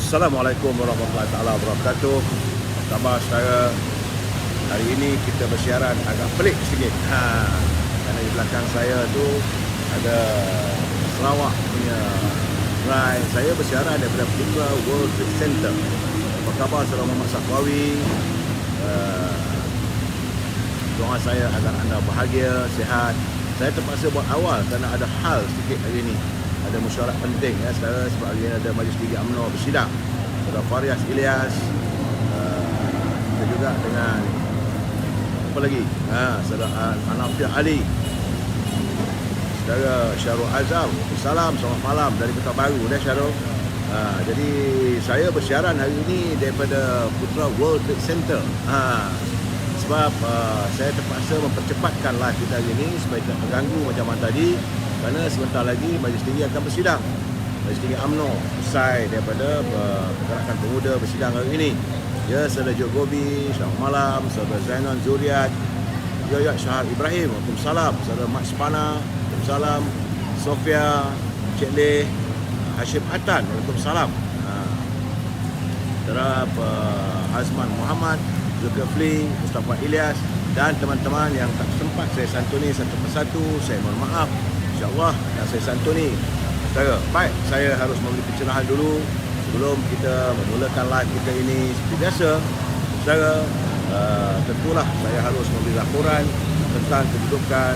Assalamualaikum warahmatullahi taala wabarakatuh. Apa khabar saudara? Hari ini kita bersiaran agak pelik sikit. Kerana di belakang saya tu ada Sarawak punya rai. Saya bersiaran daripada Putra World Trade Center. Apa khabar saudara Muhammad Safrawi? Doa saya agar anda bahagia, sihat. Saya terpaksa buat awal kerana ada hal sedikit hari ini. Ada mesyuarat penting ya saudara, sebab hari ini ada Majlis Tinggi UMNO bersidang. Saudara Farias Ilyas, kita juga dengan apa lagi? Saudara Anafiah Ali, saudara Syarul Azam. Salam, selamat malam dari Kota Baru dah Syarul. Jadi saya bersiaran hari ini daripada Putra World Trade Center. Sebab saya terpaksa mempercepatkan live kita hari ini supaya tidak terganggu macam mana tadi, kerana sebentar lagi Majlis Tinggi akan bersidang. Majlis Tinggi UMNO usai daripada Pergerakan Pemuda bersidang hari ini. Ya, Saudara Jogobi, selamat malam. Saudara Zainon Zuriat, Yoyat Syahar Ibrahim, waalaikumsalam. Saudara Mat Spana, waalaikumsalam. Sofia, Cik Leh, Hashim Atan, waalaikumsalam. Saudara Azman Muhammad, Zulkifli, Mustafa Ilyas dan teman-teman yang tak sempat saya santuni satu persatu, saya mohon maaf. InsyaAllah yang saya santuni. Saudara, baik, saya harus memberi pencerahan dulu sebelum kita memulakan live kita ini. Seperti biasa, saudara, tentulah saya harus memberi laporan tentang kedudukan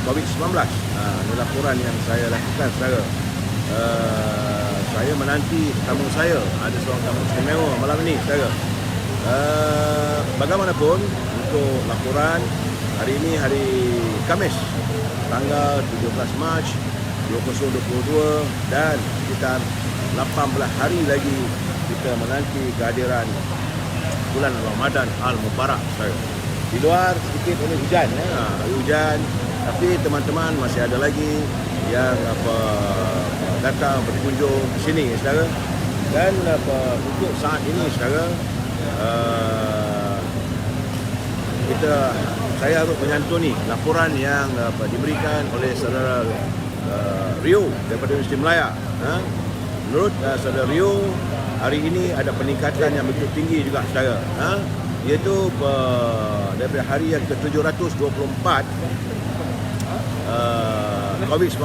COVID-19. Ini laporan yang saya lakukan, saudara. Saya menanti tamu saya, ada seorang tamu istimewa malam ini, saudara. Bagaimanapun untuk laporan hari ini, hari Khamis tanggal 17 Mac 2022, dan sekitar 18 hari lagi kita menanti kehadiran bulan Ramadan Al-Mubarak. Di luar sedikit ini hujan, hujan, tapi teman-teman masih ada lagi yang datang berkunjung ke sini, saudara. Dan untuk saat ini, saudara, saya harus menyantuni laporan yang diberikan oleh saudara Rio daripada Universiti Melaya. Menurut saudara Rio, hari ini ada peningkatan yang begitu tinggi juga, saudara. Iaitu daripada hari yang ke-724 COVID-19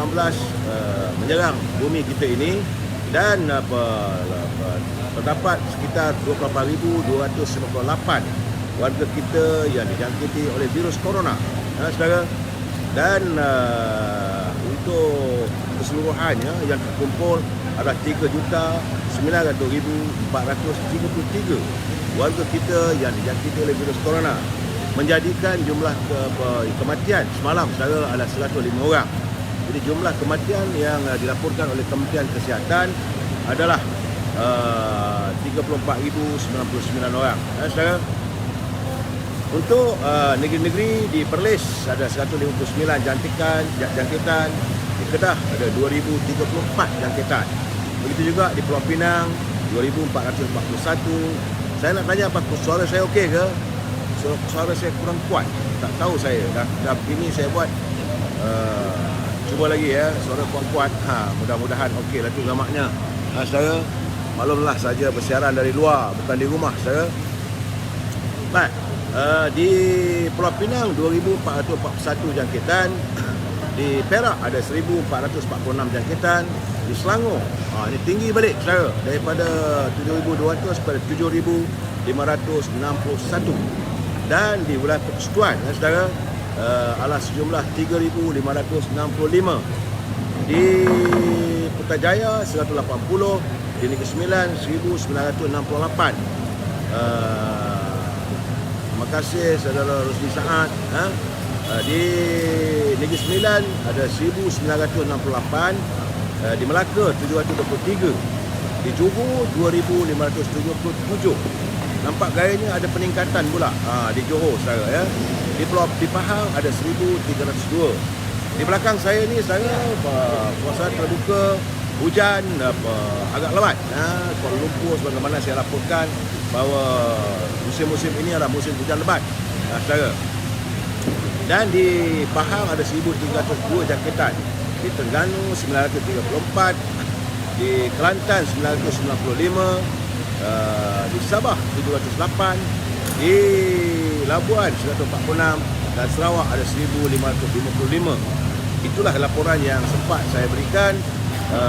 menyerang bumi kita ini, dan terdapat sekitar 28,298 warga kita yang dijangkiti oleh virus corona, saudara. Dan untuk keseluruhannya yang terkumpul adalah 3,900,433 warga kita yang dijangkiti oleh virus corona, menjadikan jumlah kematian semalam, saudara, adalah 105 orang. Jadi jumlah kematian yang dilaporkan oleh Kementerian Kesihatan adalah 34,099 orang, saudara. Untuk negeri-negeri, di Perlis ada 159 jangkitan, di Kedah ada 2,034 jangkitan. Begitu juga di Pulau Pinang 2,441. Saya nak tanya, apa suara saya okey ke? Suara saya kurang kuat, tak tahu saya. Dah ini saya buat cuba lagi ya, suara kuat-kuat. Mudah-mudahan okey lah tu gamaknya. Saudara, maklumlah saja bersiaran dari luar, bukan di rumah, saudara. Baik, di Pulau Pinang 2,441 jangkitan, di Perak ada 1,446 jangkitan, di Selangor ini tinggi balik, saudara, daripada 7,200 kepada 7,561, dan di wilayah Persekutuan, saudara, adalah sejumlah 3,565, di Putrajaya 180, di Negeri Sembilan 1,968. Terima kasih saudara Rosli Saad. Di Negeri Sembilan ada 1,968, di Melaka 723, di Johor 2,577. Nampak gayanya ada peningkatan pula di Johor, saudara, ya. Di Pahang ada 1,302. Di belakang saya ni, saudara, suasana terbuka, hujan agak lebat. Kuala Lumpur sebagaimana saya laporkan bahawa musim-musim ini adalah musim hujan lebat, saudara. Dan di Pahang ada 1,302 jangkitan, di Terengganu 934, di Kelantan 995, di Sabah 708, di Labuan 146 dan Sarawak ada 1555. Itulah laporan yang sempat saya berikan,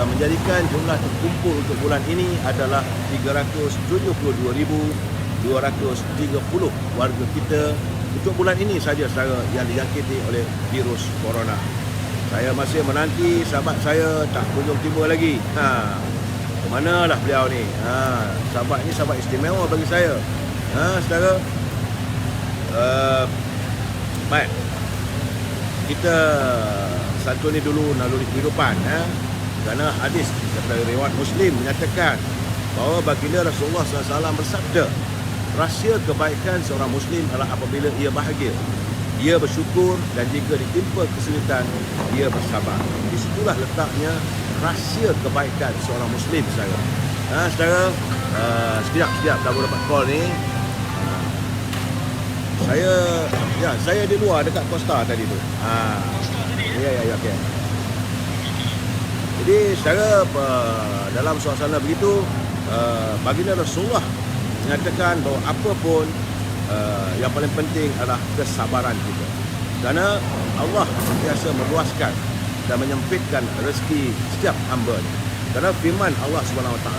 menjadikan jumlah terkumpul untuk bulan ini adalah 372,230 warga kita untuk bulan ini saja saudara yang dijangkiti oleh virus corona. Saya masih menanti sahabat saya tak kunjung tiba lagi. Ke manalah beliau ni? Sahabat ni sahabat istimewa bagi saya. Saudara, baik, kita santuni dulu naluri kehidupan. Kerana hadis daripada riwayat Muslim menyatakan bahawa baginda Rasulullah SAW bersabda, rahsia kebaikan seorang Muslim adalah apabila ia bahagia, ia bersyukur, dan jika ditimpa kesulitan, ia bersabar. Di situlah letaknya rahsia kebaikan seorang Muslim, saudara. Saudara, sekejap tak boleh dapat call ni. Saya di luar dekat Costa tadi tu. Ya, okey. Jadi saudara, dalam suasana begitu, baginda Rasulullah menyatakan bahawa apa pun yang paling penting adalah kesabaran kita. Kerana Allah sentiasa meluaskan dan menyempitkan rezeki setiap hamba-Nya. Kerana firman Allah SWT,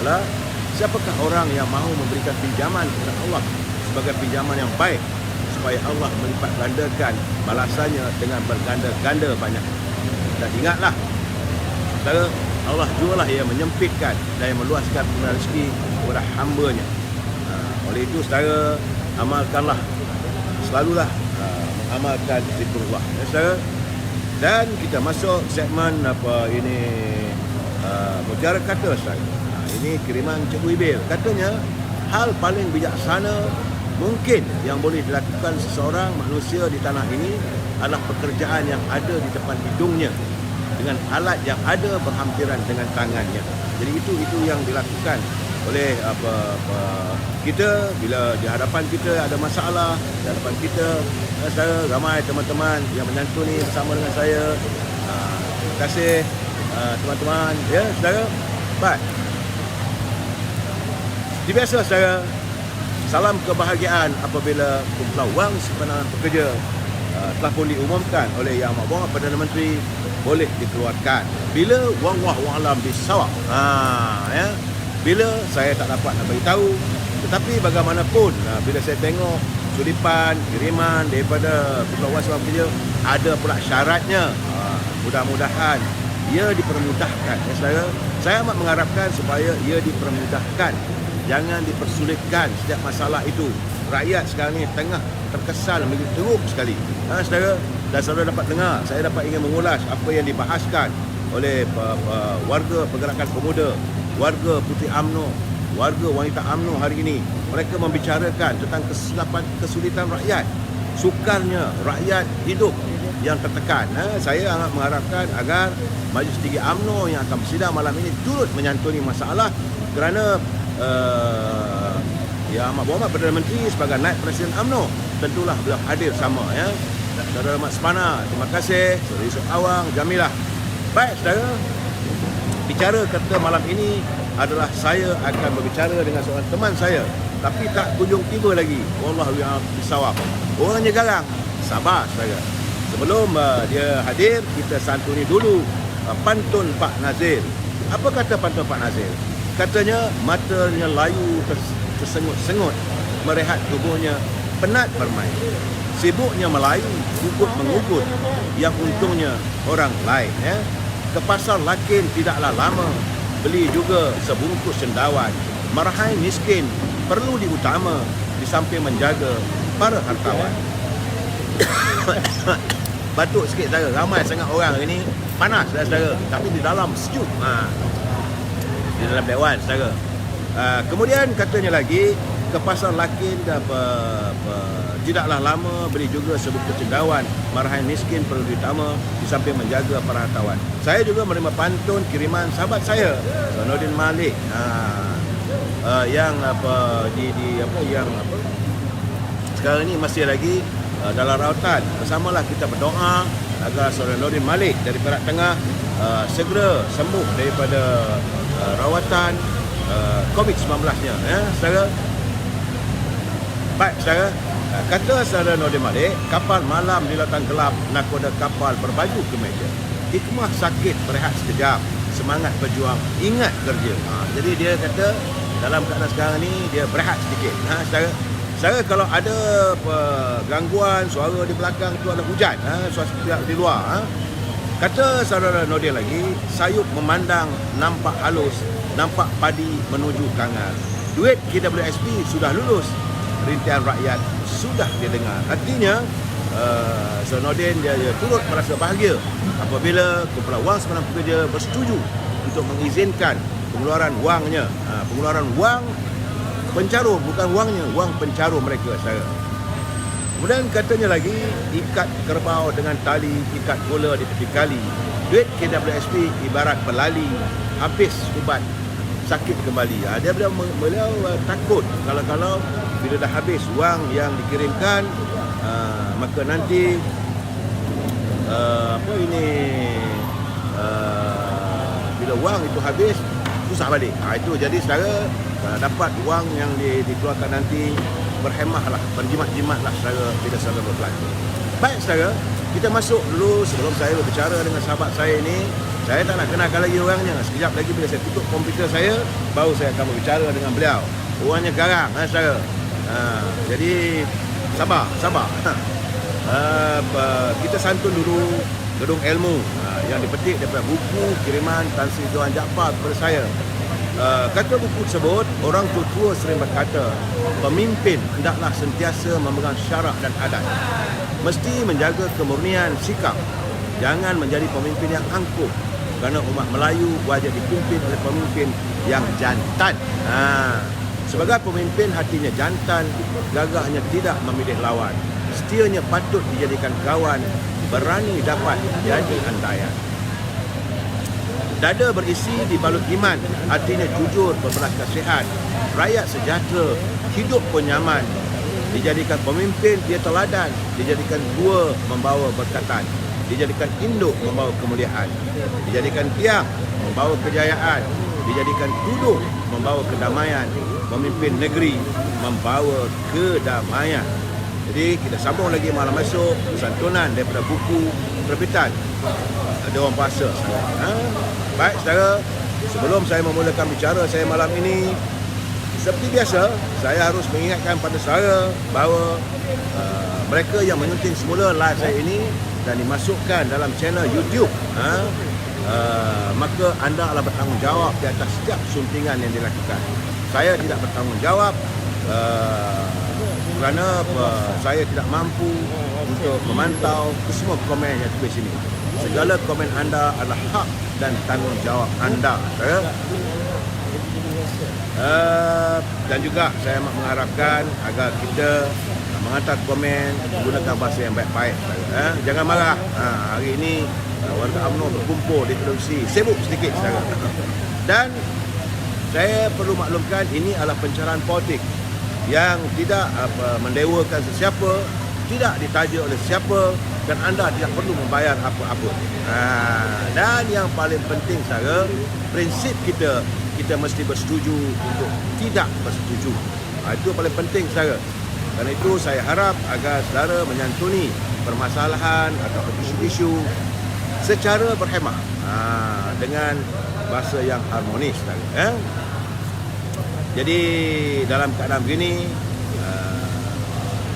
siapakah orang yang mahu memberikan pinjaman kepada Allah sebagai pinjaman yang baik, supaya Allah melipat gandakan balasannya dengan berganda-ganda banyak. Dan ingatlah, saudara, Allah jugalah yang menyempitkan dan yang meluaskan rezeki kepada hamba-Nya. Oleh itu saudara, amalkanlah, selalulah mengamalkan zikrullah, saudara. Dan kita masuk segmen mutiara kata, saudara. Ini kiriman Cikgu Ibil. Katanya, hal paling bijaksana mungkin yang boleh dilakukan seseorang manusia di tanah ini adalah pekerjaan yang ada di depan hidungnya dengan alat yang ada berhampiran dengan tangannya. Jadi itu yang dilakukan oleh kita bila di hadapan kita ada masalah, di hadapan kita saudara, ramai teman-teman yang menyantuni bersama dengan saya. Terima kasih teman-teman, ya saudara. Baik, seperti biasa saudara, salam kebahagiaan apabila kumpulan wang simpanan pekerja telah pun diumumkan oleh Yang Amat Berhormat Perdana Menteri boleh dikeluarkan. Bila wang alam disawak, ya. Bila saya tak dapat nak beritahu, tetapi bagaimanapun bila saya tengok sulipan kiriman daripada kumpulan wang simpanan pekerja ada pula syaratnya, mudah-mudahan ia dipermudahkan, ya saudara. Saya amat mengharapkan supaya ia dipermudahkan, jangan dipersulitkan setiap masalah itu. Rakyat sekarang ni tengah terkesan begitu teruk sekali. Saudara, dan saudara dapat dengar, saya dapat ingin mengulas apa yang dibahaskan oleh warga pergerakan pemuda, warga Puteri UMNO, warga wanita UMNO hari ini. Mereka membicarakan tentang kesulitan rakyat, sukarnya rakyat hidup yang tertekan. Saya sangat mengharapkan agar Majlis Tinggi UMNO yang akan bersidang malam ini turut menyantuni masalah, kerana Yang Amat Berhormat Perdana Menteri sebagai Naib Presiden UMNO tentulah beliau hadir sama, ya. Saudara Mat Sepana, terima kasih. Saudara Yusuf Awang, Jamilah. Baik saudara, bicara kata malam ini adalah saya akan berbicara dengan seorang teman saya, tapi tak kunjung tiba lagi. Wallahu a'lam bishawab. Orangnya garang. Sabar saudara. Sebelum dia hadir, kita santuni dulu pantun Pak Nazir. Apa kata pantun Pak Nazir? Katanya, matanya layu tersengut-sengut, merehat tubuhnya penat bermain. Sibuknya melayu, gugut mengugut, yang untungnya orang lain, ya. Ke pasar lakin tidaklah lama, beli juga sebungkus cendawan. Marahan miskin perlu diutama, di samping menjaga para hartawan. Batuk sikit saudara, ramai sangat orang ini, panas saudara, tapi di dalam sejuk. Di dalam dewan saudara. Kemudian katanya lagi, ke pasar lakin tidaklah lama, beli juga sebungkus cendawan. Marahan miskin perlu diutama, di samping menjaga para hartawan. Saya juga menerima pantun kiriman sahabat saya, Nordin Malik, yang sekarang ini masih lagi dalam rawatan. Bersamalah kita berdoa agar saudara Nordin Malik dari Perak Tengah segera sembuh daripada rawatan COVID-19-nya. Saudara. Baik, saudara. Kata saudara Nordin Malik, kapal malam di lautan gelap, nakoda kapal berbaju kemeja. Hikmah sakit berehat sekejap, semangat berjuang, ingat kerja. Jadi dia kata dalam keadaan sekarang ni dia berehat sedikit. Saudara kalau ada gangguan suara di belakang tu ada hujan, suara pihak di luar. Kata saudara Nordin lagi, sayup memandang nampak halus, nampak padi menuju kangar. Duit KWSP sudah lulus, rintihan rakyat sudah didengar. Artinya Saudara Nordin dia turut merasa bahagia apabila Kumpulan Wang Semalam Pekerja bersetuju untuk mengizinkan pengeluaran wangnya. Pengeluaran wang pencarum, bukan wangnya, wang pencarum mereka, saudara. Kemudian katanya lagi, ikat kerbau dengan tali, ikat bola di tepi kali. Duit KWSP ibarat pelali, habis ubat sakit kembali. Beliau takut kalau bila dah habis wang yang dikirimkan, maka nanti bila wang itu habis susah balik. Itu jadi saudara dapat wang yang dikeluarkan nanti, berhemahlah, berjimat-jimatlah saudara bila saudara berbelanja. Baik saudara, kita masuk dulu. Sebelum saya berbicara dengan sahabat saya ini, saya tak nak kenalkan lagi orangnya. Sekejap lagi bila saya tutup komputer saya, baru saya akan berbicara dengan beliau. Orangnya garang, saudara. Jadi sabar. Kita santun dulu Gedung Ilmu yang dipetik daripada buku kiriman Tan Sri Johan Jaafar kepada saya. Kata buku tersebut, orang tua sering berkata, pemimpin hendaklah sentiasa memegang syarak dan adat. Mesti menjaga kemurnian sikap. Jangan menjadi pemimpin yang angkuh. Kerana umat Melayu wajib dipimpin oleh pemimpin yang jantan. Sebagai pemimpin hatinya jantan, gagahnya tidak memilih lawan. Setianya patut dijadikan kawan, berani dapat jadi andaian. Dada berisi dibalut iman, artinya jujur, berbelas kasihan. Rakyat sejahtera, hidup pun nyaman. Dijadikan pemimpin, dia teladan. Dijadikan gua, membawa berkatan. Dijadikan induk, membawa kemuliaan. Dijadikan tiang, membawa kejayaan. Dijadikan duduk, membawa kedamaian. Memimpin negeri, membawa kedamaian. Jadi kita sambung lagi malam esok santunan daripada buku terbitan Dewan Bahasa. Baik saudara, sebelum saya memulakan bicara saya malam ini, seperti biasa saya harus mengingatkan pada saudara bahawa mereka yang menyunting semula live saya ini dan dimasukkan dalam channel YouTube, maka anda adalah bertanggungjawab di atas setiap suntingan yang dilakukan. Saya tidak bertanggungjawab kerana saya tidak mampu untuk memantau semua komen yang tulis sini. Segala komen anda adalah hak dan tanggungjawab anda. Dan juga saya mengharapkan agar kita menghantar komen menggunakan bahasa yang baik-baik. Jangan marah. Hari ini warga UMNO berkumpul di televisi, sibuk sedikit saudara. Dan saya perlu maklumkan ini adalah pencerahan politik yang tidak mendewakan sesiapa, tidak ditaja oleh siapa, dan anda tidak perlu membayar apa-apa. Dan yang paling penting saudara, prinsip kita mesti bersetuju untuk tidak bersetuju. Itu paling penting saudara. Kerana itu saya harap agar saudara menyantuni permasalahan atau isu-isu secara berhemah, dengan bahasa yang harmonis saudara. Jadi dalam keadaan begini,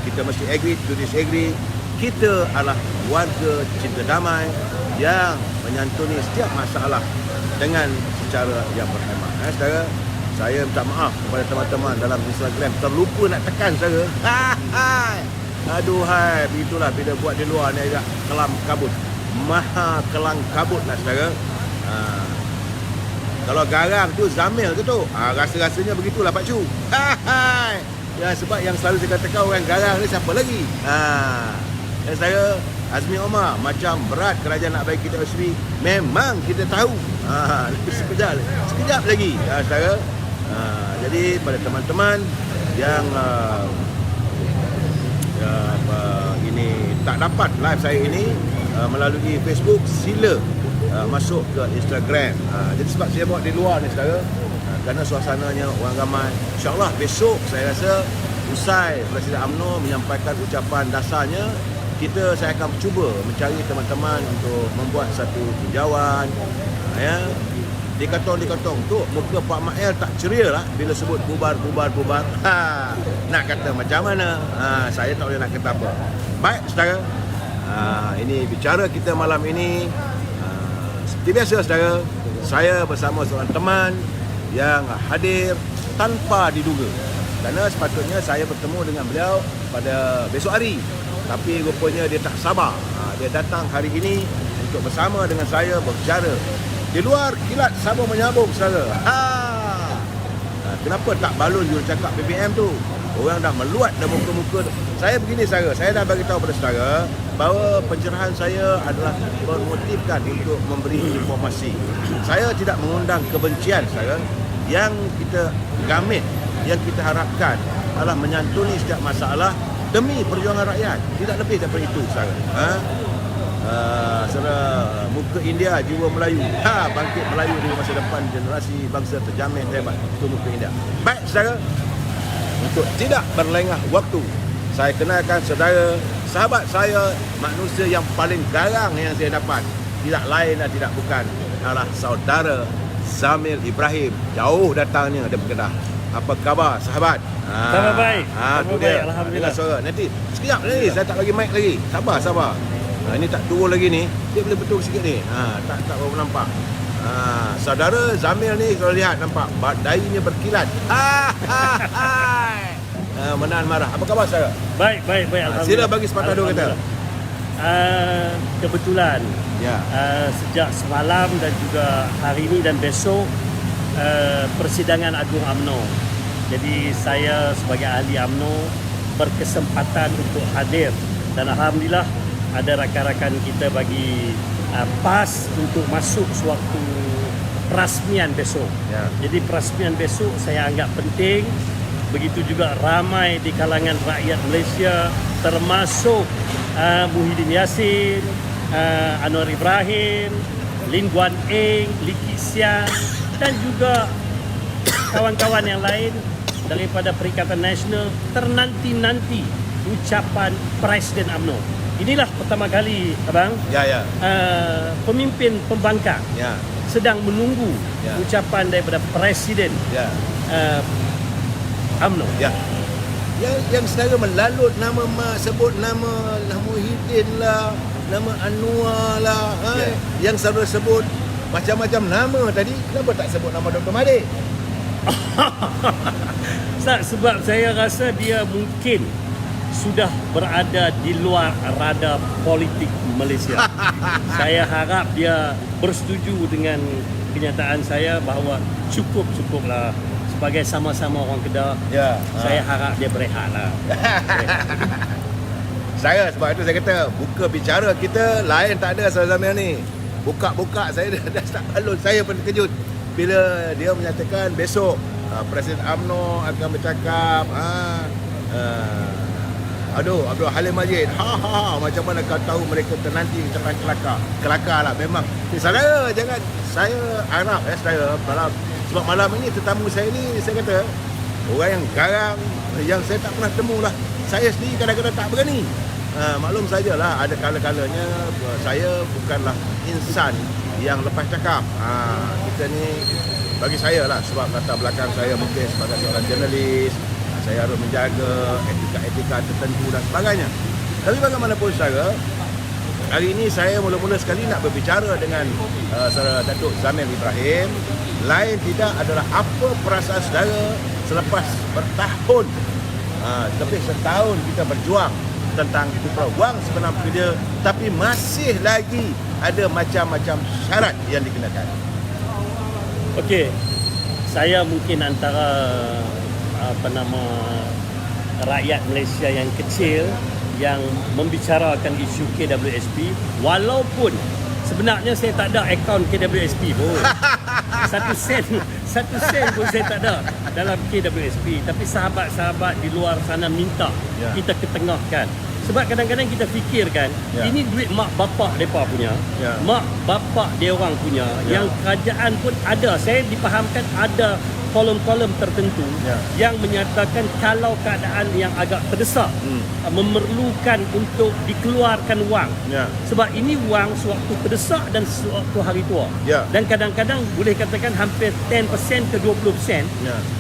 kita mesti agree to disagree. Kita adalah warga cinta damai yang menyantuni setiap masalah dengan secara yang berhemah. Saudara, saya minta maaf kepada teman-teman dalam Instagram, terlupa nak tekan saudara. Aduhai, begitulah bila buat di luar ni agak kelam kabut. Maha kelang kabut lah saudara. Kalau garang tu Zamil ke tu? Rasa-rasanya begitulah Pak Cu. Ya, sebab yang selalu saya katakan orang garang ni siapa lagi? Dan saya Azmi Omar, macam berat kerajaan nak bagi kita USP, memang kita tahu. Sekejap lagi saudara. Jadi pada teman-teman yang ini tak dapat live saya ini melalui Facebook, sila masuk ke Instagram. Jadi sebab saya buat di luar ni saudara, kerana suasananya orang ramai. InsyaAllah besok saya rasa usai Presiden UMNO menyampaikan ucapan dasarnya, saya akan cuba mencari teman-teman untuk membuat satu tinjauan, ya, dikatong tu muka Pak Mael tak ceria lah bila sebut bubar. Nak kata macam mana? Saya tak boleh nak kata apa. Baik saudara, ini bicara kita malam ini. Seperti biasa saudara, saya bersama seorang teman yang hadir tanpa diduga, kerana sepatutnya saya bertemu dengan beliau pada besok hari, tapi rupanya dia tak sabar. Dia datang hari ini untuk bersama dengan saya berbicara. Di luar kilat sambung menyambung saudara. Kenapa tak balun juru cakap BBM tu? Orang dah meluat dah muka-muka. Saya begini saudara, saya dah bagi tahu pada saudara bahawa pencerahan saya adalah bermotifkan untuk memberi informasi. Saya tidak mengundang kebencian saudara. Yang kita gamit, yang kita harapkan adalah menyantuni setiap masalah demi perjuangan rakyat. Tidak lebih daripada itu saudara. Saudara, muka India, jiwa Melayu. Bangkit Melayu di masa depan, generasi bangsa terjamin hebat. Itu muka India. Baik saudara, untuk tidak berlengah waktu, saya kenalkan saudara, sahabat saya, manusia yang paling garang yang saya dapat. Tidak lain dan tidak bukan adalah saudara Zamil Ibrahim. Jauh datangnya dari Kedah. Apa khabar sahabat? Khabar baik. Tu dia. Alhamdulillah. Suara. Nanti sekejap lagi, saya tak bagi mic lagi. Sabar. Ini tak turun lagi ni. Dia boleh betul sikit ni. Tak berapa nampak. Saudara Zamil ni kalau lihat nampak dainya berkilat. Menahan marah. Apa khabar saudara? Baik. Alhamdulillah. Sila bagi sepatah dua kata. Kebetulan Ya. sejak semalam dan juga hari ini dan besok persidangan Agung UMNO. Jadi saya sebagai ahli UMNO berkesempatan untuk hadir, dan alhamdulillah ada rakan-rakan kita bagi pas untuk masuk sewaktu perasmian besok. Ya. Jadi perasmian besok saya anggap penting. Begitu juga ramai di kalangan rakyat Malaysia, termasuk Muhyiddin Yassin, Anwar Ibrahim, Lin Guan Eng, Lee Kit Sian, dan juga kawan-kawan yang lain daripada Perikatan Nasional ternanti-nanti ucapan Presiden UMNO. Inilah pertama kali, abang, Ya. pemimpin pembangkang Ya. sedang menunggu Ya. ucapan daripada Presiden Ya. UMNO. Ya. Yang saudara melalut nama sebut nama Muhyiddin lah, nama Anwar lah. Ya. Yang saudara sebut macam-macam nama tadi, kenapa tak sebut nama Dr. Mahathir? Sebab saya rasa dia mungkin sudah berada di luar radar politik Malaysia. Saya harap dia bersetuju dengan kenyataan saya bahawa cukuplah sebagai sama-sama orang Kedah. Ya. Saya harap dia berehatlah. Sebab itu saya kata buka bicara kita lain tak ada Saudara Zamil ni. Buka saya dah start balon. Saya pun terkejut bila dia menyatakan besok Presiden UMNO akan bercakap Abdul Halim Majid. Macam mana kau tahu mereka ternanti ucapan kelakar lah memang. Saudara, jangan, saya harap saudara sebab malam ini tetamu saya ni, saya kata orang yang garang, yang saya tak pernah temu lah. Saya sendiri kadang-kadang tak berani. Maklum sajalah, ada kala-kalanya saya bukanlah insan yang lepas cakap. Kita ni, bagi saya lah, sebab latar belakang saya mungkin sebagai seorang jurnalis, saya harus menjaga etika-etika tertentu dan sebagainya. Tapi bagaimanapun saudara, hari ini saya mula-mula sekali nak berbicara dengan saudara Datuk Zamil Ibrahim. Lain tidak adalah apa perasaan saudara selepas bertahun, lebih setahun kita berjuang tentang Putra Wang Sebenar Pekerja, tapi masih lagi ada macam-macam syarat yang dikenakan. Okey, saya mungkin antara rakyat Malaysia yang kecil yang membicarakan isu KWSP, walaupun sebenarnya saya tak ada akaun KWSP pun. Satu sen pun saya tak ada dalam KWSP, tapi sahabat-sahabat di luar sana minta kita ketengahkan. Sebab kadang-kadang kita fikirkan ini duit mak bapak mereka punya, mak bapak dia orang punya, yang kerajaan pun ada. Saya dipahamkan ada kolom-kolom tertentu yang menyatakan kalau keadaan yang agak terdesak memerlukan untuk dikeluarkan wang. Sebab ini wang sewaktu terdesak dan sewaktu hari tua. Dan kadang-kadang boleh katakan hampir 10% ke 20%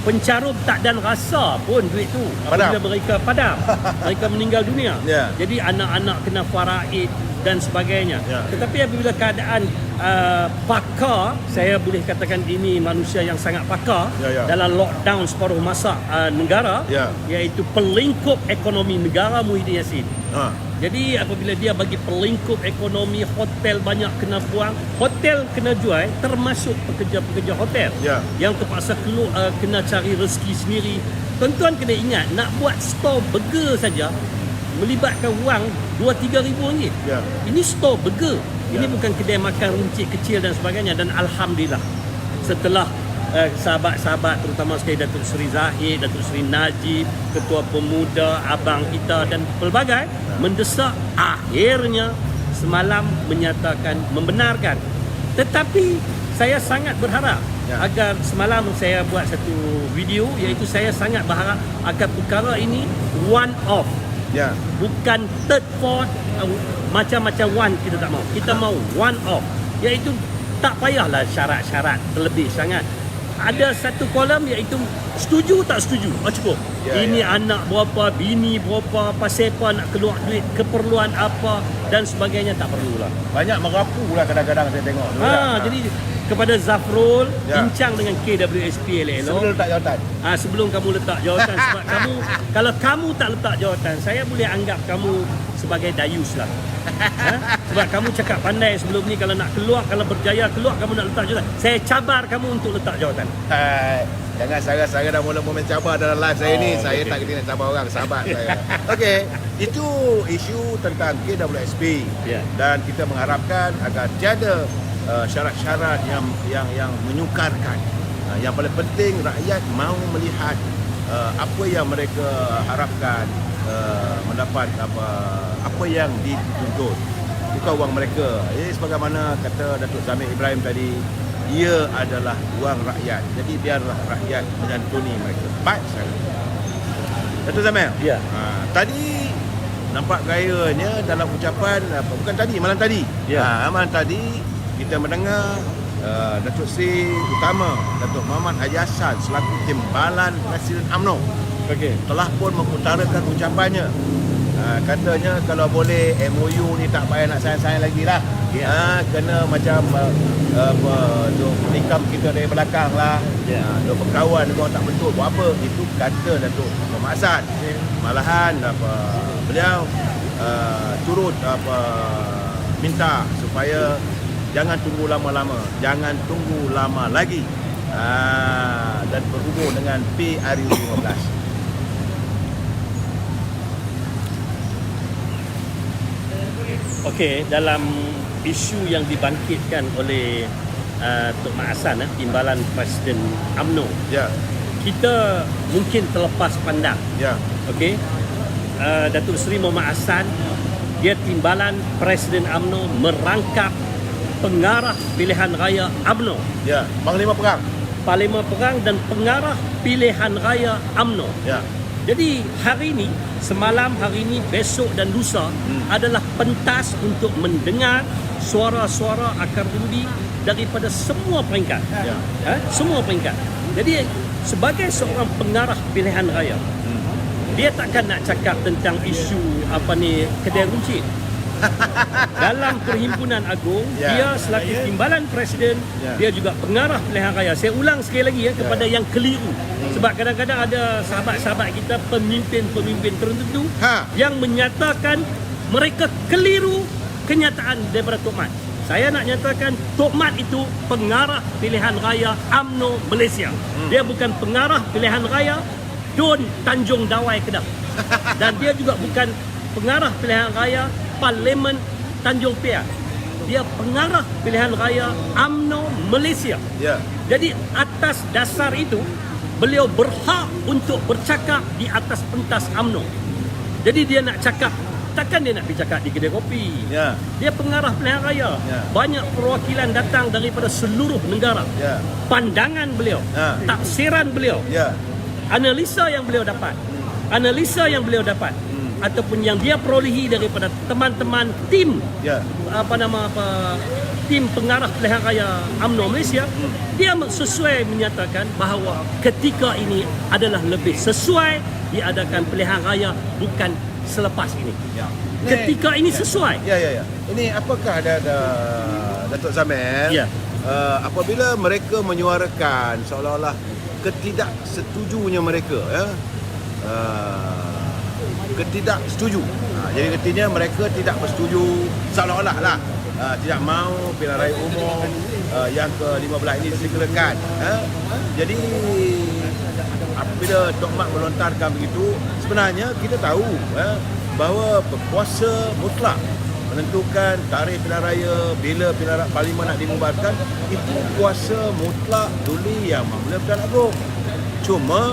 pencarum tak dan rasa pun duit tu apabila mereka padam. Mereka meninggal dunia. Jadi anak-anak kena faraid dan sebagainya. Tetapi apabila keadaan pakar, saya boleh katakan ini manusia yang sangat pakar dalam lockdown separuh masa negara, iaitu pelingkup ekonomi negara Muhyiddin Yassin. Jadi apabila dia bagi pelingkup ekonomi, hotel banyak kena buang, hotel kena jual, termasuk pekerja-pekerja hotel yang terpaksa keluar, kena cari rezeki sendiri. Tuan-tuan kena ingat, nak buat store burger saja melibatkan wang 2-3 ribu ringgit. Ini store burger. Ini bukan kedai makan runcit kecil dan sebagainya. Dan Alhamdulillah, setelah sahabat-sahabat terutama sekali Datuk Seri Zahid, Datuk Seri Najib, Ketua Pemuda, abang kita dan pelbagai mendesak, akhirnya semalam menyatakan membenarkan. Tetapi saya sangat berharap agar semalam saya buat satu video, iaitu saya sangat berharap agar perkara ini one off. Bukan third, fourth, macam-macam one kita tak mau. Kita mau one off, iaitu tak payahlah syarat-syarat terlebih sangat. Ada satu kolom iaitu setuju tak setuju, cukup. Ini anak berapa, bini berapa, pasal apa nak keluar duit, keperluan apa dan sebagainya, tak perlulah. Banyak merapu lah kadang-kadang saya tengok. Jadi kepada Zafrul, bincang dengan KWSP elok-elok. Sebelum letak jawatan. Sebelum kamu letak jawatan. Sebab kamu, kalau kamu tak letak jawatan, saya boleh anggap kamu sebagai dayus lah. Sebab kamu cakap pandai sebelum ni, kalau nak keluar, kalau berjaya keluar, kamu nak letak jawatan. Saya cabar kamu untuk letak jawatan. Jangan Sarah dah mula momen cabar dalam live saya ni. Saya tak kena nak cabar orang, sahabat saya. Okey, itu isu tentang KWSP. Dan kita mengharapkan agar tiada syarat-syarat yang menyukarkan. Yang paling penting rakyat mahu melihat apa yang mereka harapkan, mendapat apa yang dituntut. Bukan wang mereka. Sebagaimana kata Datuk Zamir Ibrahim tadi, ia adalah wang rakyat. Jadi biarlah rakyat menyantuni mereka. Baik sekali. Datuk Zamir. Tadi nampak gayanya dalam ucapan, bukan tadi, malam tadi. Malam tadi kita mendengar Datuk Seri Utama Datuk Muhammad Haji Hassan selaku Timbalan Presiden UMNO telah pun mengutarakan ucapannya. Katanya kalau boleh MOU ni tak payah nak sign-sign lagi lah. Kena macam nikam kita dari belakang lah. Berkawan orang tak betul buat apa. Itu kata Datuk Muhammad Hassan. Malahan beliau turut minta supaya jangan tunggu lama-lama, jangan tunggu lama lagi, dan berhubung dengan PRU15. Okey, dalam isu yang dibangkitkan oleh Tok Mak Hassan, Timbalan Presiden UMNO, kita mungkin terlepas pandang. Okey, Datuk Seri Muhammad Hassan, dia Timbalan Presiden UMNO merangkap pengarah pilihan raya UMNO. Panglima Perang. Panglima Perang dan pengarah pilihan raya UMNO. Jadi hari ini, semalam, hari ini, besok dan lusa adalah pentas untuk mendengar suara-suara akar umbi daripada semua peringkat. Semua peringkat. Jadi sebagai seorang pengarah pilihan raya, dia takkan nak cakap tentang isu kedai runcit. Dalam Perhimpunan Agung, dia selaku Timbalan Presiden, dia juga pengarah pilihan raya. Saya ulang sekali lagi kepada yang keliru. Sebab kadang-kadang ada sahabat-sahabat kita, pemimpin-pemimpin tertentu yang menyatakan mereka keliru kenyataan daripada Tok Mat. Saya nak nyatakan Tok Mat itu pengarah pilihan raya UMNO Malaysia. Dia bukan pengarah pilihan raya Dun Tanjung Dawai Kedah. Dan dia juga bukan pengarah pilihan raya Parlimen Tanjung Piang. Dia pengarah pilihan raya UMNO Malaysia. Jadi atas dasar itu, beliau berhak untuk bercakap di atas pentas UMNO. Jadi dia nak cakap Takkan dia nak pergi cakap di kedai kopi. Ya. Dia pengarah pilihan raya. Ya. Banyak perwakilan datang daripada seluruh negara. Ya. Pandangan beliau, Ha. tafsiran beliau, Ya. analisa yang beliau dapat, ataupun yang dia perolehi daripada teman-teman tim Ya. tim pengarah pilihan raya UMNO Malaysia, dia sesuai menyatakan bahawa ketika ini adalah lebih sesuai diadakan pilihan raya bukan selepas ini. Ya. Ketika ini sesuai. Ya. Ini apakah ada Datuk Zamel? Ya. Apabila mereka menyuarakan seolah-olah ketidaksetujunya mereka, ya. Ketidaksetuju. Jadi artinya mereka tidak bersetuju seolah-olah lah. Tidak mahu pilihan raya umum yang ke-15 ini disegerakan. Jadi apabila Tok Mat melontarkan begitu, sebenarnya kita tahu bahawa berkuasa mutlak menentukan tarikh pilihan raya, bila pilihan parlimen nak dibubarkan, itu kuasa mutlak Duli Yang Maha-Mulia Perdana Agong. Cuma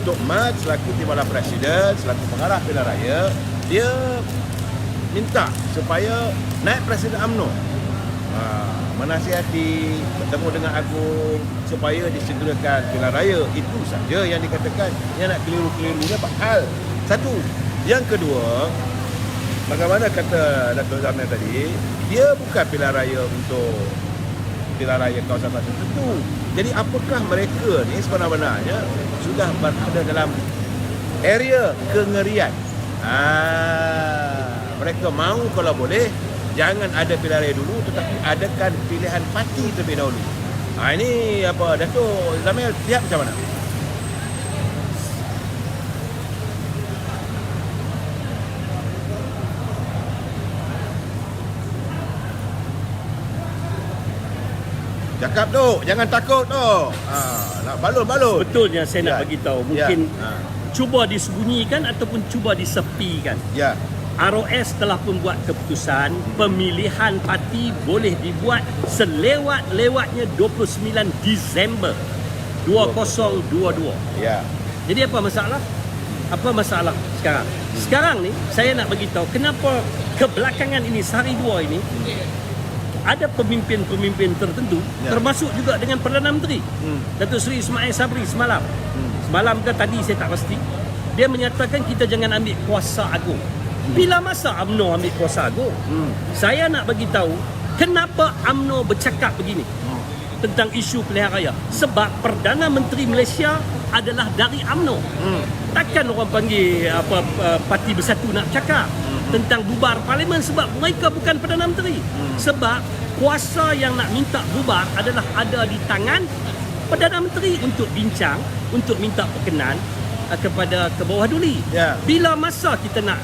Tok Mat selaku Timbalan Presiden, selaku pengarah pilihan raya, dia minta supaya naib Presiden UMNO menasihati, bertemu dengan Agong supaya disegerakan pilihan raya. Itu saja yang dikatakan. Yang nak keliru-keliru dapat hal. Satu. Yang kedua, bagaimana kata Datuk Zamel tadi, dia bukan pilihan raya untuk pilihan raya kawasan tertentu. Jadi apakah mereka ni sebenarnya sudah berada dalam area kengerian? Mereka mahu kalau boleh jangan ada pilihan raya dulu, tetapi adakan pilihan parti terlebih dahulu. Ini apa Datuk Zamel lihat macam mana? Cakap tu, jangan takut tu. Nak balun-balun. Betulnya saya nak bagi tahu, mungkin Ya. cuba disembunyikan ataupun cuba disepikan. Ya. ROS telah membuat keputusan pemilihan parti boleh dibuat selewat-lewatnya 29 Disember 2022. Ya. Jadi apa masalah? Apa masalah sekarang? Sekarang ni saya nak bagi tahu kenapa kebelakangan ini sehari dua ini ada pemimpin-pemimpin tertentu, termasuk juga dengan Perdana Menteri Datuk Seri Ismail Sabri semalam. Semalam ke tadi saya tak pasti. Dia menyatakan kita jangan ambil kuasa agung. Bila masa UMNO ambil kuasa agung? Saya nak bagi tahu kenapa UMNO bercakap begini tentang isu pilihan raya. Sebab Perdana Menteri Malaysia adalah dari UMNO. Takkan orang panggil Parti Bersatu nak cakap tentang bubar parlimen sebab mereka bukan Perdana Menteri. Sebab kuasa yang nak minta bubar adalah ada di tangan Perdana Menteri untuk bincang, untuk minta perkenan kepada ke bawah Duli. Ya. Bila masa kita nak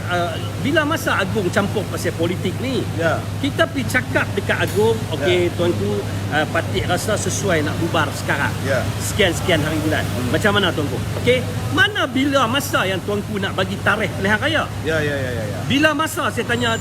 bila masa Agong campur pasal politik ni, Ya. kita pergi cakap dekat Agong, okey tuanku, parti rasa sesuai nak bubar sekarang. Ya. Sekian-sekian hari bulan. Macam mana tuanku? Okey, mana bila masa yang tuanku nak bagi tarikh pilihan raya? Ya. Bila masa saya tanya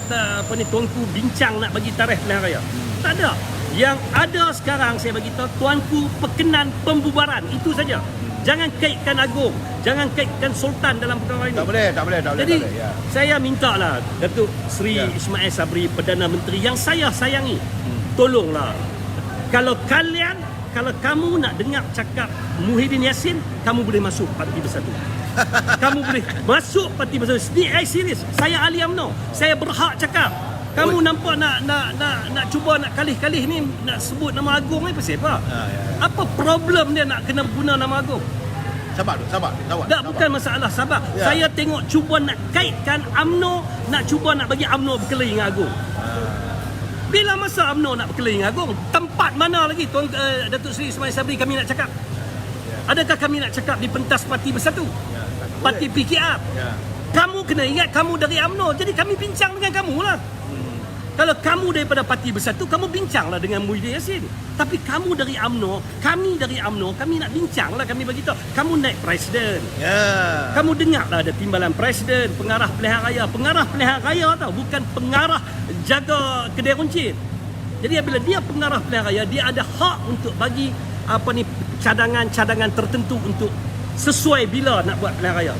tuanku bincang nak bagi tarikh pilihan raya? Tak ada. Yang ada sekarang saya bagi tahu tuanku perkenan pembubaran, itu saja. Jangan kaitkan Agong, jangan kaitkan Sultan dalam perkara ini. Tak boleh. Jadi Ya. saya mintalah Datuk Seri Ismail Sabri, Perdana Menteri yang saya sayangi, tolonglah. Kalau kamu nak dengar cakap Muhyiddin Yassin, kamu boleh masuk Parti Bersatu. Kamu boleh masuk Parti Bersatu. Ni serius. Saya ahli UMNO. Saya berhak cakap. Kamu nampak nak cuba nak kalih-kalih ni, nak sebut nama Agong ni pasal apa? Apa problem dia nak kena guna nama Agong? Sabar. Tak, bukan masalah sabar. Ya. Saya tengok cuba nak kaitkan UMNO, nak cuba nak bagi UMNO berkelahi dengan Agong. Bila masa UMNO nak berkelahi dengan Agong? Tempat mana lagi Datuk Seri Ismail Sabri kami nak cakap? Adakah kami nak cakap di pentas Parti Bersatu? Parti PKR? Kamu kena ingat kamu dari UMNO, jadi kami bincang dengan kamu lah. Kalau kamu daripada Parti Bersatu, kamu bincanglah dengan Muhyiddin Yassin. Tapi kamu dari UMNO, kami dari UMNO, kami nak bincanglah, kami bagi tahu. Kamu naik presiden. Ya. Kamu dengarlah ada timbalan presiden, pengarah pilihan raya. Pengarah pilihan raya tau, bukan pengarah jaga kedai runcit. Jadi bila dia pengarah pilihan raya, dia ada hak untuk bagi cadangan-cadangan tertentu untuk sesuai bila nak buat pilihan raya.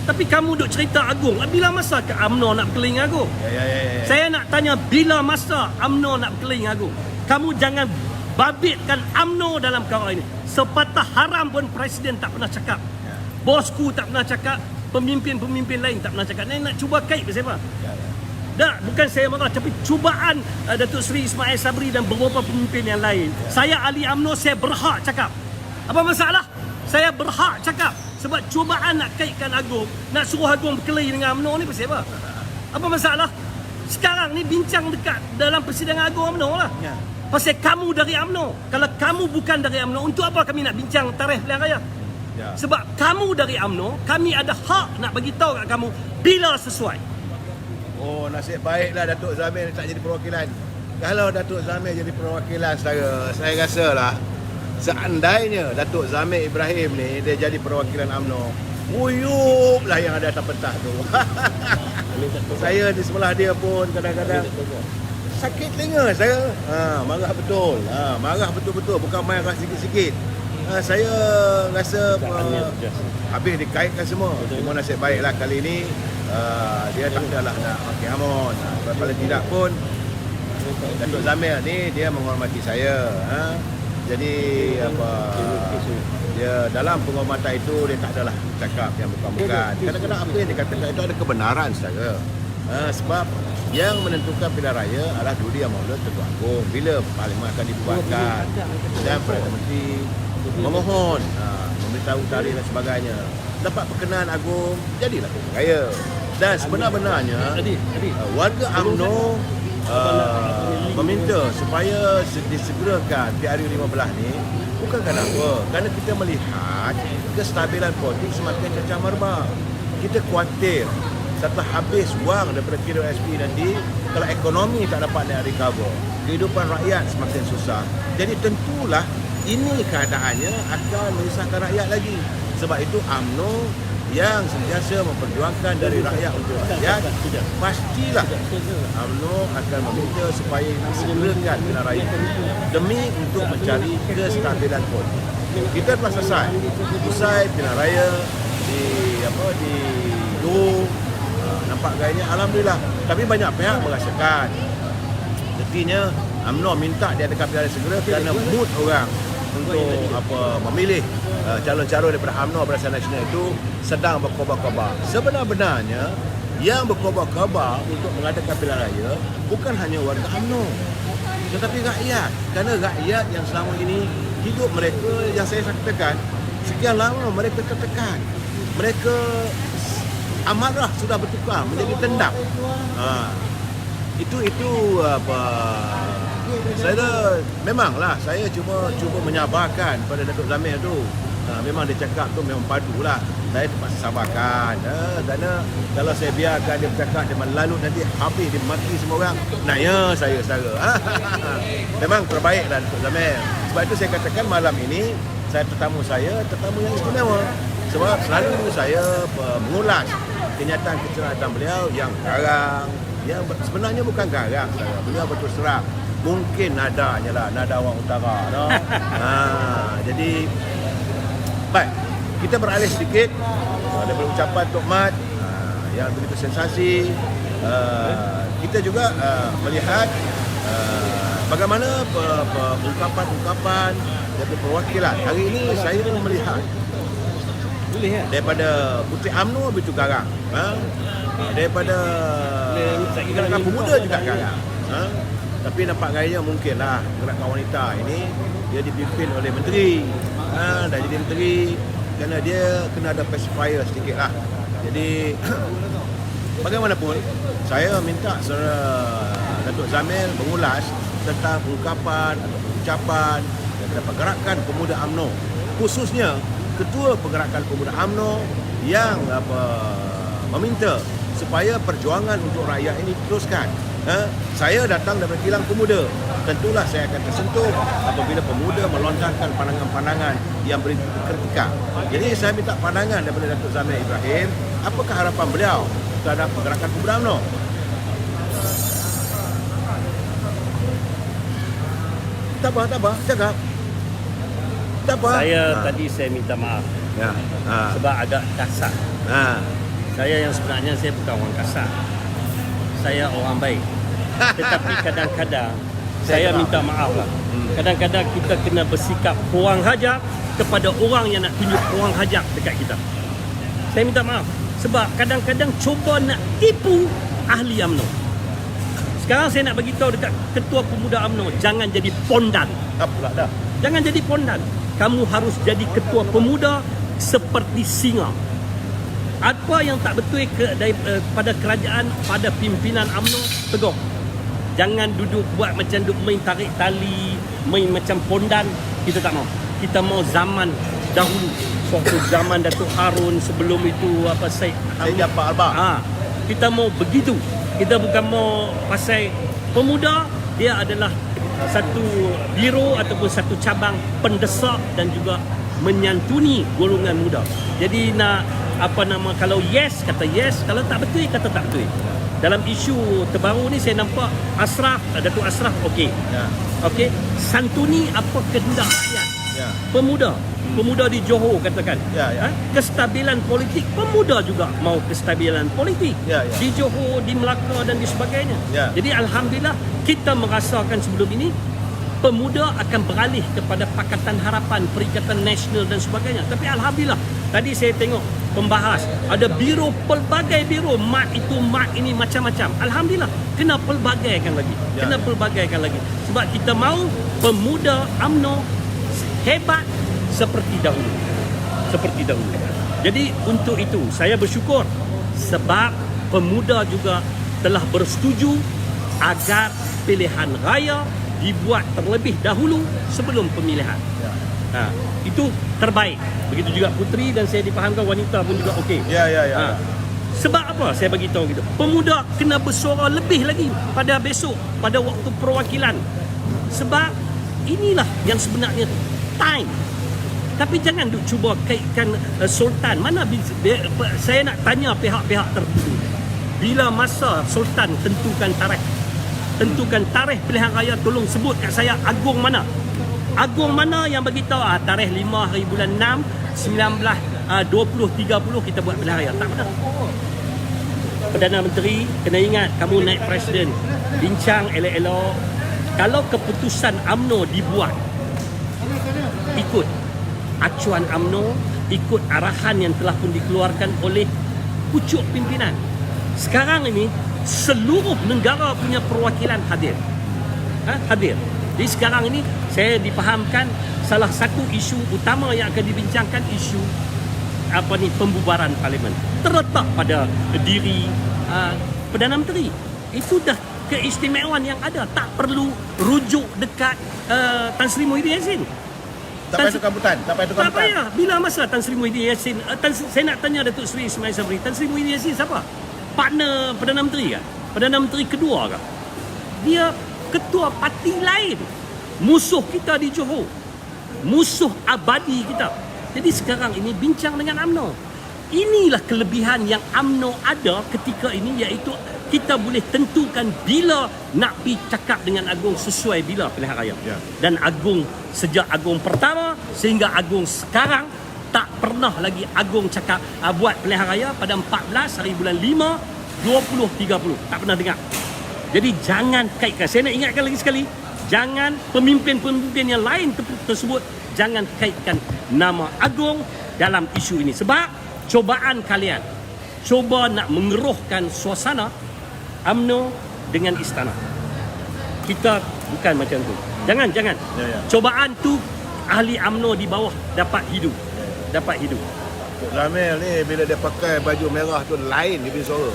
Tapi kamu duk cerita Agong. Bila masa ke UMNO nak berkeliling Agong? Ya. Saya nak tanya, bila masa UMNO nak berkeliling Agong? Kamu jangan babitkan UMNO dalam perkara ini. Sepatah haram pun Presiden tak pernah cakap. Bosku tak pernah cakap. Pemimpin-pemimpin lain tak pernah cakap. Ini nak cuba kait ke siapa? Tak, bukan saya marah, tapi cubaan Datuk Seri Ismail Sabri dan beberapa pemimpin yang lain. Saya ahli UMNO, saya berhak cakap. Apa masalah? Saya berhak cakap. Sebab cubaan nak kaitkan Agong, nak suruh Agong berkelahi dengan UMNO ni pasal apa? Apa masalah? Sekarang ni bincang dekat dalam persidangan Agong UMNO lah. Pasal kamu dari UMNO. Kalau kamu bukan dari UMNO, untuk apa kami nak bincang tarikh pilihan raya? Sebab kamu dari UMNO, kami ada hak nak bagi tahu kat kamu bila sesuai. Oh, nasib baiklah Datuk Zamir tak jadi perwakilan. Kalau Datuk Zamir jadi perwakilan saya rasalah seandainya Datuk Zamir Ibrahim ni dia jadi perwakilan UMNO, uyuplah yang ada atas pentas tu. Saya di sebelah dia pun kadang-kadang sakit telinga saya. Marah betul. Marah betul-betul, bukan marah sikit-sikit. Saya rasa habis dikaitkan semua. Cuma nasib baiklah kali ini dia tak adalah nak maki Amon. Paling tidak pun Datuk Zamir ni dia menghormati saya. Jadi dia dalam penghormatan itu dia tak adalah cakap yang bukan-bukan. Kadang-kadang apa yang dikatakan itu ada kebenaran saja. Sebab yang menentukan pilihan raya adalah Dudi Yang Maula Ketua Agong. Bila Parlimen akan dibuatkan dan Perdana Menteri memohon memberitahu tarikh dan sebagainya, dapat perkenaan Agong, jadilah pilihan raya. Dan sebenar-benarnya warga UMNO meminta supaya disegerakan PRU15 ni bukan kerana apa, kerana kita melihat kestabilan politik semakin cacah merbak. Kita khawatir setelah habis wang daripada KWSP nanti, kalau ekonomi tak dapat nak recover, kehidupan rakyat semakin susah. Jadi tentulah ini keadaannya akan menyusahkan rakyat lagi. Sebab itu UMNO yang sentiasa memperjuangkan dari rakyat untuk rakyat, pastilah UMNO akan meminta supaya disegerakan pilihan raya demi untuk mencari kestabilan politik. Kita telah selesai pilihan raya di Johor, nampak gayanya alhamdulillah. Tapi banyak pihak merasakan artinya UMNO minta diadakan pilihan raya segera kerana mood orang untuk memilih calon-calon daripada UMNO Barisan Nasional itu sedang berkobar-kobar. Sebenar-benarnya yang berkobar-kobar untuk mengadakan pilihan raya bukan hanya warga UMNO, tetapi rakyat. Kerana rakyat yang selama ini hidup mereka, yang saya katakan, sekian lama mereka tertekan. Mereka amarah sudah bertukar menjadi dendam. Itu saya memanglah saya cuba menyabarkan pada Datuk Zamir tu. Memang dia cakap tu memang padulah. Saya terpaksa sabarkan. Kerana kalau saya biarkan dia bercakap, dia lalu nanti habis dia maki semua orang. Nah ya, saya sara. Memang terbaiklah Datuk Zamir. Sebab itu saya katakan malam ini tetamu yang istimewa. Sebab selalu saya mengulas kenyataan kecerdasan beliau yang garang, yang sebenarnya bukan garang. Beliau betul serang. Mungkin nadanya lah, nada orang utara. No? Jadi, baik, kita beralih sedikit daripada ucapan Tok Mat yang begitu sensasi. Kita juga melihat bagaimana ungkapan-ungkapan dari perwakilan. Hari ini saya melihat daripada Puteri UMNO begitu garang. Daripada gerakan pemuda juga garang. Tapi nampak gayanya mungkinlah gerakan wanita ini dia dipimpin oleh menteri. Dah jadi menteri kerana dia kena ada pacifier sedikit lah. Jadi bagaimanapun saya minta saudara Datuk Zamir mengulas tentang ungkapan atau ucapan daripada pergerakan pemuda UMNO, khususnya Ketua Pergerakan Pemuda UMNO yang meminta supaya perjuangan untuk rakyat ini diteruskan. Saya datang daripada kilang pemuda. Tentulah saya akan tersentuh apabila pemuda melontarkan pandangan-pandangan yang berkritika. Jadi saya minta pandangan daripada Datuk Zamir Ibrahim, apakah harapan beliau terhadap Pergerakan Pemuda UMNO? Tak apa, cakap. Tak apa. Tadi saya minta maaf. Sebab agak kasar. Saya yang sebenarnya saya bukan orang kasar. Saya orang baik. Tetapi kadang-kadang saya minta maaf lah. Kadang-kadang kita kena bersikap kurang hajar kepada orang yang nak tunjuk kurang hajar dekat kita. Saya minta maaf. Sebab kadang-kadang cuba nak tipu ahli UMNO. Sekarang saya nak bagi tahu dekat Ketua Pemuda UMNO, jangan jadi pondan. Apalah dah. Jangan jadi pondan. Kamu harus jadi ketua pemuda seperti singa. Apa yang tak betul pada kerajaan, pada pimpinan UMNO, tegur. Jangan duduk buat macam duk main tarik tali, main macam pondan. Kita tak mau. Kita mau zaman dahulu. Suatu zaman Datuk Harun, sebelum itu apa Syed Jaafar Albah. Kita mau begitu. Kita bukan mau pasal pemuda, dia adalah satu biro ataupun satu cabang pendesak dan juga menyantuni golongan muda. Jadi nak kalau yes kata yes, kalau tak betul kata tak betul. Dalam isu terbaru ni saya nampak Datuk Ashraf okey. Ya. Okey, santuni apa kehendak rakyat. Ya. Pemuda di Johor katakan. Ya, ya. Kestabilan politik, pemuda juga mau kestabilan politik. Ya, ya. Di Johor, di Melaka dan di sebagainya. Ya. Jadi alhamdulillah kita merasakan sebelum ini pemuda akan beralih kepada Pakatan Harapan, Perikatan Nasional dan sebagainya. Tapi alhamdulillah tadi saya tengok pembahas ada biro, pelbagai biro, mat itu, mat ini, macam-macam. Alhamdulillah kena pelbagaikan lagi. Ya, Kena ya. pelbagaikan lagi. Sebab kita mahu pemuda UMNO hebat seperti dahulu. Seperti dahulu. Jadi untuk itu saya bersyukur sebab pemuda juga telah bersetuju agar pilihan raya dibuat terlebih dahulu sebelum pemilihan. Ya. Itu terbaik. Begitu juga puteri dan saya dipahamkan wanita pun juga okey. Ya, ya, ya. Sebab apa saya bagi tahu gitu? Pemuda kena bersuara lebih lagi pada besok, pada waktu perwakilan. Sebab inilah yang sebenarnya time. Tapi jangan duk cuba kaitkan Sultan. Mana saya nak tanya pihak-pihak tertentu. Bila masa Sultan tentukan tarikh pilihan raya, tolong sebut kat saya agung mana? Agung mana yang bagi tahu tarikh 5 hari bulan 6 2030 kita buat pilihan raya? Tak benar. Perdana Menteri kena ingat, kamu naik presiden, bincang elok-elok. Kalau keputusan UMNO dibuat ikut acuan UMNO, ikut arahan yang telah pun dikeluarkan oleh pucuk pimpinan. Sekarang ini seluruh negara punya perwakilan hadir. Hadir. Jadi sekarang ini saya dipahamkan salah satu isu utama yang akan dibincangkan isu pembubaran parlimen. Terletak pada diri Perdana Menteri. Itu dah keistimewaan yang ada. Tak perlu rujuk dekat Tan Sri Muhyiddin Yassin. Tak payah tukar butan. Tak payah. Bila masa Tan Sri Muhyiddin Yassin, saya nak tanya Datuk Seri Ismail Sabri, Tan Sri Muhyiddin Yassin siapa? Partner Perdana Menteri kah? Perdana Menteri kedua kah? Dia ketua parti lain. Musuh kita di Johor. Musuh abadi kita. Jadi sekarang ini bincang dengan UMNO. Inilah kelebihan yang UMNO ada ketika ini, iaitu kita boleh tentukan bila nak pergi cakap dengan Agong sesuai bila pilihan raya. Ya. Dan Agong sejak Agong pertama sehingga Agong sekarang tak pernah lagi Agong cakap buat pilihan raya pada 14 hari bulan 5 2030. Tak pernah dengar. Jadi jangan kaitkan. Saya nak ingatkan lagi sekali, jangan pemimpin-pemimpin yang lain tersebut jangan kaitkan nama Agong dalam isu ini. Sebab cobaan kalian cuba nak mengeruhkan suasana UMNO dengan istana. Kita bukan macam tu. Jangan. Ya, ya. Cobaan tu ahli UMNO di bawah dapat hidup. Tok Zamil ni bila dia pakai baju merah tu lain dia punya suara.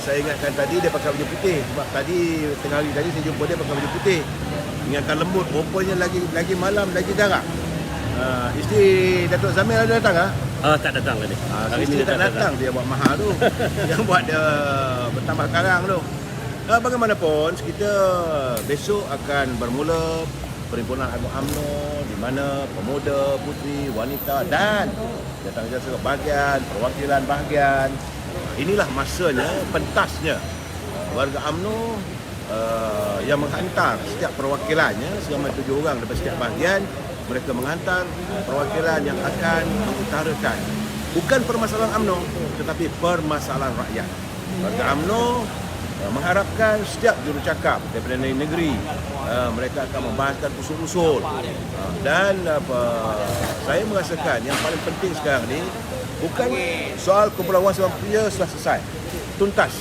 Saya ingatkan tadi dia pakai baju putih. Sebab tadi tengah hari tadi saya jumpa dia pakai baju putih. Ingatkan lembut, rupanya lagi malam lagi garang. Isteri Datuk Zamil ada datang ah? Tak datang tadi. Isteri tak datang, dia buat mahal tu. Yang buat dia bertambah karang tu. Bagaimanapun kita besok akan bermula Perhimpunan Agung UMNO di mana pemuda, puteri, wanita dan jawatan bahagian, perwakilan bahagian. Inilah masanya, pentasnya warga UMNO yang menghantar setiap perwakilannya, selama 7 orang daripada setiap bahagian. Mereka menghantar perwakilan yang akan mengutarakan bukan permasalahan UMNO tetapi permasalahan rakyat. Warga UMNO mengharapkan setiap jurucakap daripada negeri mereka akan membahaskan usul-usul dan saya merasakan yang paling penting sekarang ni bukan soal Kumpulan Wan Sabah Bekerja sudah selesai tuntas.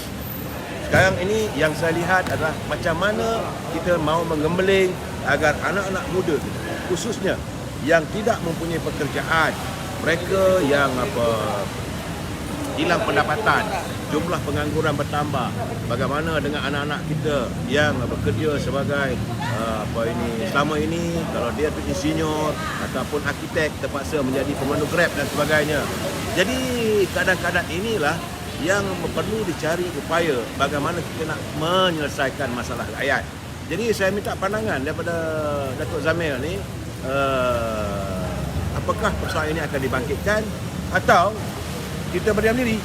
Sekarang ini yang saya lihat adalah macam mana kita mahu menggembeling agar anak-anak muda khususnya yang tidak mempunyai pekerjaan, mereka yang hilang pendapatan, jumlah pengangguran bertambah. Bagaimana dengan anak-anak kita yang bekerja sebagai selama ini kalau dia tu insinyur ataupun arkitek terpaksa menjadi pemandu Grab dan sebagainya. Jadi keadaan-keadaan inilah yang perlu dicari upaya bagaimana kita nak menyelesaikan masalah rakyat. Jadi saya minta pandangan daripada Datuk Zamir ni, apakah persoalan ini akan dibangkitkan atau kita berdiam diri?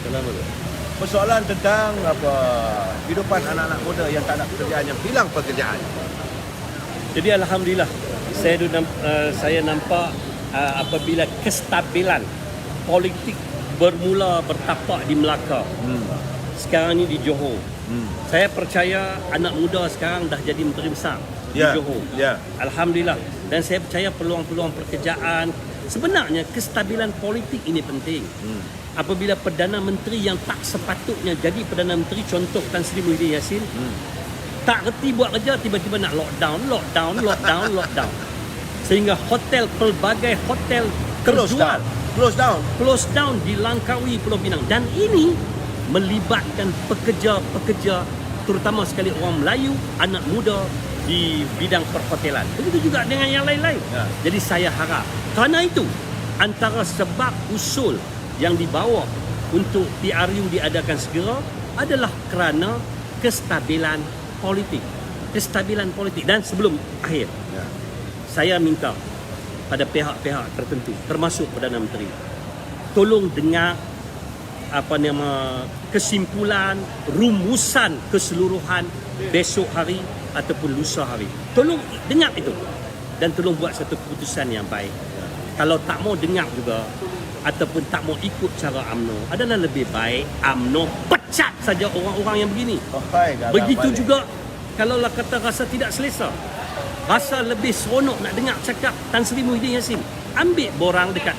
Kenapa? Persoalan tentang kehidupan anak-anak muda yang tak ada pekerjaan, yang hilang pekerjaan. Jadi alhamdulillah saya nampak apabila kestabilan politik bermula bertapak di Melaka. Sekarang ni di Johor. Saya percaya anak muda sekarang dah jadi menteri besar di Johor. Alhamdulillah. Dan saya percaya peluang-peluang pekerjaan. Sebenarnya kestabilan politik ini penting. Apabila Perdana Menteri yang tak sepatutnya jadi Perdana Menteri, contoh Tan Sri Muhyiddin Yassin, tak reti buat kerja, tiba-tiba nak lockdown. Sehingga hotel, pelbagai hotel terjual. Close down di Langkawi, Pulau Pinang. Dan ini melibatkan pekerja-pekerja, terutama sekali orang Melayu, anak muda di bidang perhotelan. Begitu juga dengan yang lain-lain. Jadi saya harap, kerana itu antara sebab usul yang dibawa untuk PRU diadakan segera adalah kerana kestabilan politik. Dan sebelum akhir, saya minta pada pihak-pihak tertentu, termasuk Perdana Menteri, tolong dengar kesimpulan, rumusan keseluruhan besok hari ataupun lusa hari. Tolong dengar itu dan tolong buat satu keputusan yang baik. Kalau tak mau dengar juga ataupun tak mau ikut cara UMNO, adalah lebih baik UMNO pecat saja orang-orang yang begini. Begitu juga kalau kata rasa tidak selesa, rasa lebih seronok nak dengar cakap Tan Sri Muhyiddin Yassin, ambil borang dekat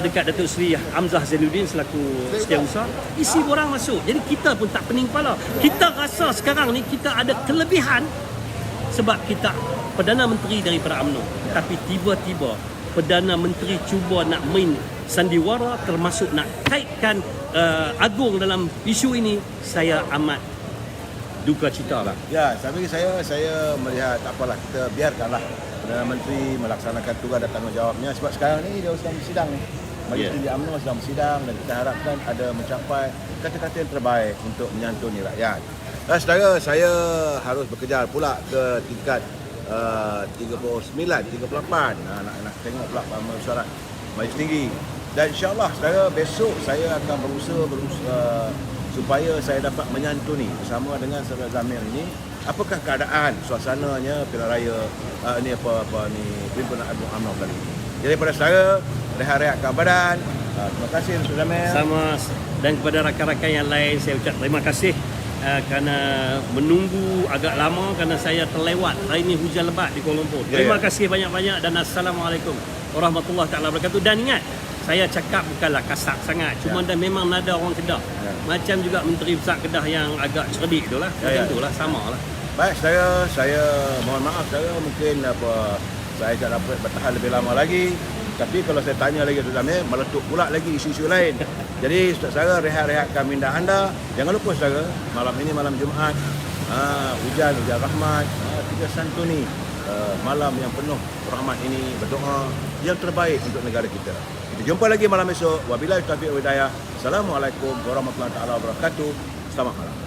dekat Datuk Seri Hamzah Zainuddin selaku setiausaha, isi borang masuk. Jadi kita pun tak pening kepala. Kita rasa sekarang ni kita ada kelebihan sebab kita Perdana Menteri daripada UMNO. Tapi tiba-tiba Perdana Menteri cuba nak main sandiwara, termasuk nak kaitkan Agong dalam isu ini. Saya amat duka cita lah. Ya, tapi saya melihat tak apalah, kita biarkanlah Perdana Menteri melaksanakan tugas dan tanggungjawabnya, sebab sekarang ni dia sedang bersidang ni. Majlis Tinggi UMNO sedang bersidang dan kita harapkan ada mencapai kata-kata yang terbaik untuk menyantuni rakyat. Saudara, saya harus bekerja pula ke tingkat 39, 38. Nak tengok pula mesyuarat Majlis Tinggi. Dan insyaAllah saudara, besok saya akan berusaha supaya saya dapat menyantuni bersama dengan saudara Zamir ini apakah keadaan suasananya pilihan raya Perhimpunan Agung UMNO kali ini. Jadi pada saudara, rehat-rehatkan badan. Terima kasih Saudara Zamir. Sama, dan kepada rakan-rakan yang lain saya ucap terima kasih kerana menunggu agak lama kerana saya terlewat. Hari ini hujan lebat di Kuala Lumpur. Terima kasih banyak-banyak dan Assalamualaikum warahmatullahi taala wabarakatuh. Dan ingat, saya cakap bukanlah kasar sangat, cuma dah memang nada orang Kedah. Macam juga Menteri Besar Kedah yang agak cerdik itulah. Itulah samalah. Baik saya mohon maaf saudara, mungkin saya tak dapat bertahan lebih lama lagi. Tapi kalau saya tanya lagi Saudara Zamir, meletup pula lagi isu-isu lain. Jadi saudara, rehat-rehatkan minda anda. Jangan lupa saudara, malam ini malam Jumaat, hujan rahmat, kita santuni malam yang penuh rahmat ini, berdoa yang terbaik untuk negara kita. Kita jumpa lagi malam esok. Wabillahi taufiq wal hidayah. Assalamualaikum warahmatullahi wabarakatuh. Selamat malam.